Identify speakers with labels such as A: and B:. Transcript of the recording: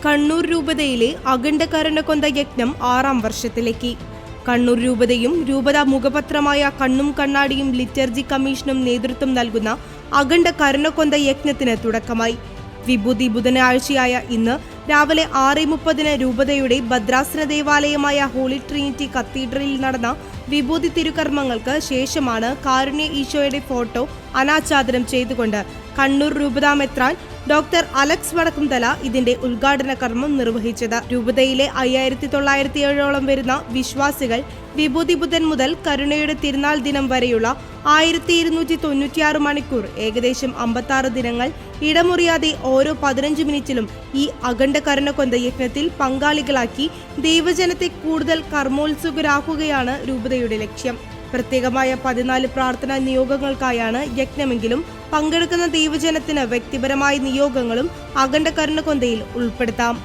A: കണ്ണൂർ രൂപതയിലെ അഖണ്ഡ കരുണകൊന്ത യജ്ഞം 6ാം വർഷത്തിലേക്ക്. കണ്ണൂർ രൂപതയും രൂപത മുഖപത്രമായ കണ്ണും കണ്ണാടിയും ലിറ്റർജി കമ്മീഷനും നേതൃത്വം നൽകുന്ന അഖണ്ഡ കരുണകൊന്ത യജ്ഞത്തിന് തുടക്കമായി. വിഭൂതി ബുധനാഴ്ചയായ ഇന്ന് രാവിലെ 6:30 രൂപതയുടെ ഭദ്രാസന ദേവാലയമായ ഹോളി ട്രിനിറ്റി കത്തീഡ്രലിൽ നടന്ന വിഭൂതി തിരുക്കർമ്മങ്ങൾക്ക് ശേഷമാണ് കാരുണ്യ ഈശോയുടെ ഫോട്ടോ അനാച്ഛാദനം ചെയ്തുകൊണ്ട് കണ്ണൂർ രൂപതാ മെത്രാൻ ഡോക്ടർ അലക്സ് വടക്കുംതല ഇതിന്റെ ഉദ്ഘാടന കർമ്മം നിർവഹിച്ചത്. രൂപതയിലെ 5907 വരുന്ന വിശ്വാസികൾ വിഭൂതി ബുധൻ മുതൽ കരുണയുടെ തിരുനാൾ ദിനം വരെയുള്ള 1296 മണിക്കൂർ, ഏകദേശം 56 ദിനങ്ങൾ ഇടമുറിയാതെ ഓരോ 15 മിനിറ്റിലും ഈ അഖണ്ഡ കരുണകൊന്ത യജ്ഞത്തിൽ പങ്കാളികളാക്കി ദൈവജനത്തെ കൂടുതൽ കർമ്മോത്സുകരാക്കുകയാണ് രൂപതയുടെ ലക്ഷ്യം. പ്രത്യേകമായ 14 പ്രാർത്ഥനാ നിയോഗങ്ങൾക്കായാണ് യജ്ഞമെങ്കിലും പങ്കെടുക്കുന്ന ദൈവജനത്തിന് വ്യക്തിപരമായ നിയോഗങ്ങളും അഖണ്ഡ കരുണകൊന്തയിൽ ഉൾപ്പെടുത്താം.